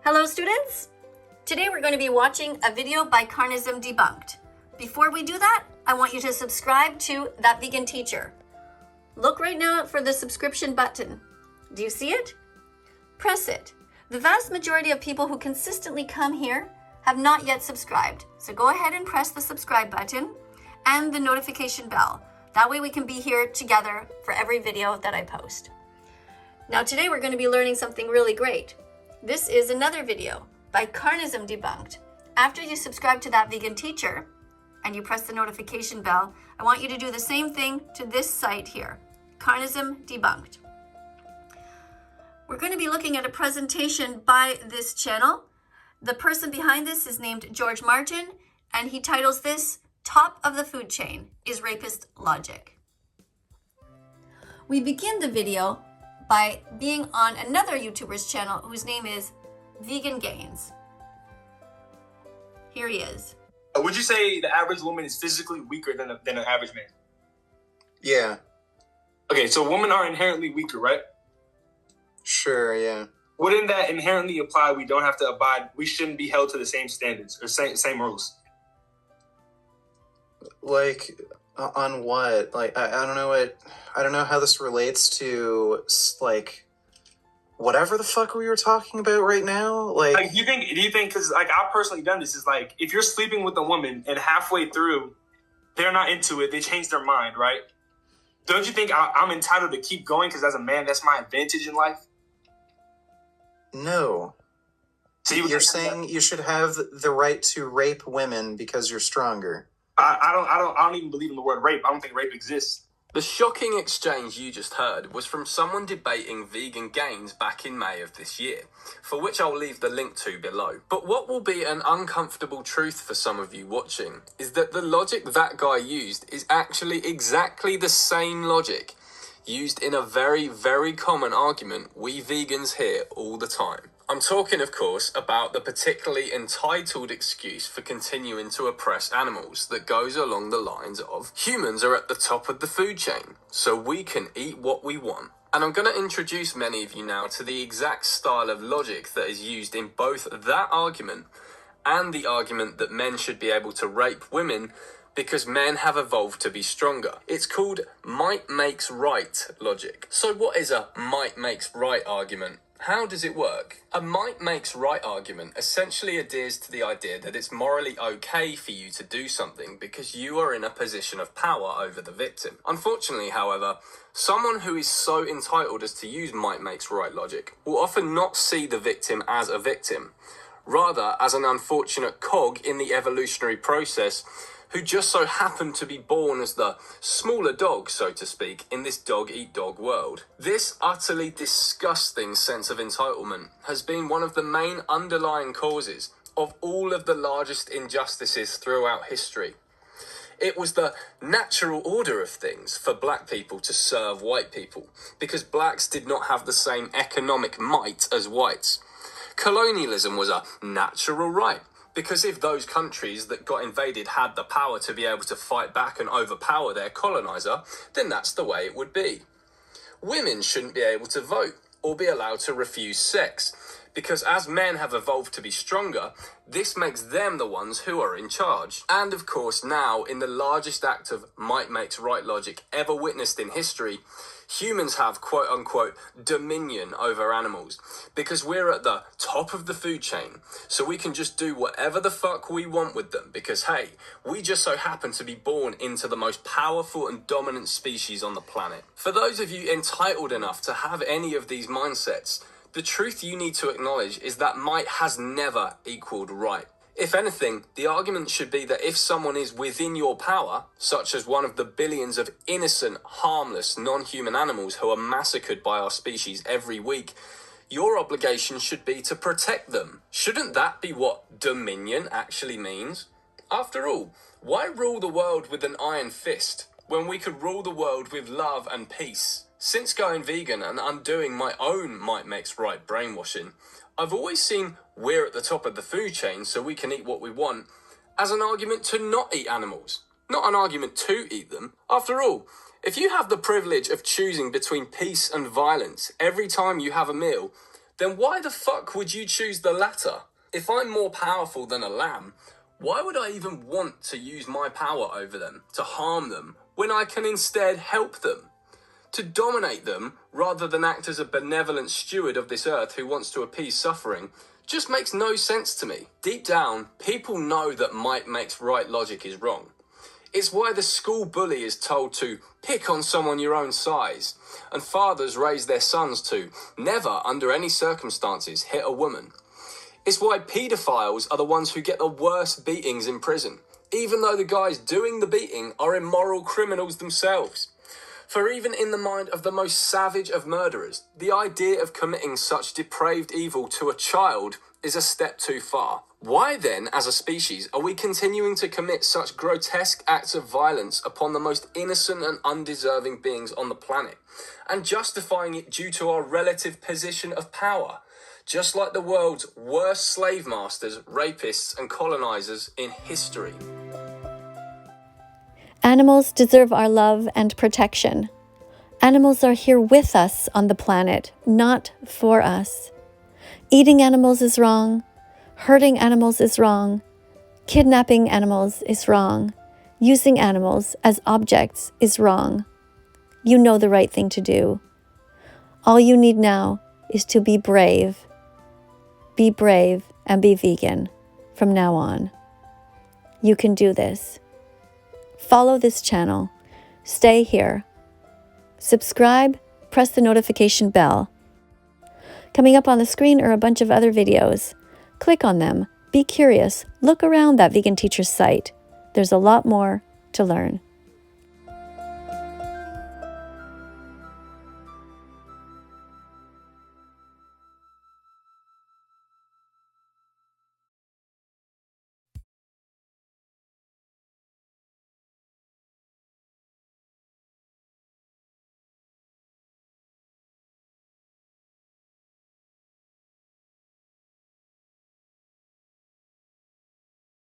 Hello students! Today we're going to be watching a video by Carnism Debunked. Before we do that, I want you to subscribe to That Vegan Teacher. Look right now for the subscription button. Do you see it? Press it. The vast majority of people who consistently come here have not yet subscribed. So go ahead and press the subscribe button and the notification bell. That way we can be here together for every video that I post. Now today we're going to be learning something really great. This is another video by Carnism Debunked. After you subscribe to That Vegan Teacher and you press the notification bell, I want you to do the same thing to this site here, Carnism Debunked. We're going to be looking at a presentation by this channel. The person behind this is named George Martin, and he titles this, Top of the Food Chain, Is Rapist Logic? We begin the video by being on another YouTuber's channel whose name is Vegan Gains. Here he is. Would you say the average woman is physically weaker than an average man? Yeah. Okay, so women are inherently weaker, right? Sure, yeah. Wouldn't that inherently apply we shouldn't be held to the same standards or same rules? Like, on what? Like, I don't know how this relates to, like, whatever the fuck we were talking about right now. Like do you think, because, like, I've personally done this, is like, if you're sleeping with a woman and halfway through, they're not into it, they change their mind, right? Don't you think I'm entitled to keep going because as a man, that's my advantage in life? No. So you're saying you should have the right to rape women because you're stronger. I don't even believe in the word rape. I don't think rape exists. The shocking exchange you just heard was from someone debating vegan gains back in May of this year, for which I'll leave the link to below. But what will be an uncomfortable truth for some of you watching is that the logic that guy used is actually exactly the same logic used in a very, very common argument we vegans hear all the time. I'm talking, of course, about the particularly entitled excuse for continuing to oppress animals that goes along the lines of humans are at the top of the food chain, so we can eat what we want. And I'm going to introduce many of you now to the exact style of logic that is used in both that argument and the argument that men should be able to rape women because men have evolved to be stronger. It's called might makes right logic. So what is a might makes right argument? How does it work? A might makes right argument essentially adheres to the idea that it's morally okay for you to do something because you are in a position of power over the victim. Unfortunately, however, someone who is so entitled as to use might makes right logic will often not see the victim as a victim, rather as an unfortunate cog in the evolutionary process who just so happened to be born as the smaller dog, so to speak, in this dog-eat-dog world. This utterly disgusting sense of entitlement has been one of the main underlying causes of all of the largest injustices throughout history. It was the natural order of things for black people to serve white people, because blacks did not have the same economic might as whites. Colonialism was a natural right, because if those countries that got invaded had the power to be able to fight back and overpower their colonizer, then that's the way it would be. Women shouldn't be able to vote or be allowed to refuse sex, because as men have evolved to be stronger, this makes them the ones who are in charge. And of course now, in the largest act of might makes right logic ever witnessed in history, humans have quote-unquote dominion over animals because we're at the top of the food chain, so we can just do whatever the fuck we want with them because, hey, we just so happen to be born into the most powerful and dominant species on the planet. For those of you entitled enough to have any of these mindsets, the truth you need to acknowledge is that might has never equaled right. If anything, the argument should be that if someone is within your power, such as one of the billions of innocent, harmless, non-human animals who are massacred by our species every week, your obligation should be to protect them. Shouldn't that be what dominion actually means? After all, why rule the world with an iron fist when we could rule the world with love and peace? Since going vegan and undoing my own might makes right brainwashing, I've always seen we're at the top of the food chain so we can eat what we want as an argument to not eat animals. not an argument to eat them. After all, if you have the privilege of choosing between peace and violence every time you have a meal, then why the fuck would you choose the latter? If I'm more powerful than a lamb, why would I even want to use my power over them, to harm them, when I can instead help them? To dominate them, rather than act as a benevolent steward of this earth who wants to appease suffering, just makes no sense to me. Deep down, people know that might makes right logic is wrong. It's why the school bully is told to pick on someone your own size, and fathers raise their sons to never, under any circumstances, hit a woman. It's why paedophiles are the ones who get the worst beatings in prison, even though the guys doing the beating are immoral criminals themselves. For even in the mind of the most savage of murderers, the idea of committing such depraved evil to a child is a step too far. Why then, as a species, are we continuing to commit such grotesque acts of violence upon the most innocent and undeserving beings on the planet, and justifying it due to our relative position of power, just like the world's worst slave masters, rapists, and colonizers in history? Animals deserve our love and protection. Animals are here with us on the planet, not for us. Eating animals is wrong. Hurting animals is wrong. Kidnapping animals is wrong. Using animals as objects is wrong. You know the right thing to do. All you need now is to be brave. Be brave and be vegan from now on. You can do this. Follow this channel. Stay here. Subscribe, press the notification bell. Coming up on the screen are a bunch of other videos. Click on them. Be curious. Look around That Vegan Teacher's site. There's a lot more to learn.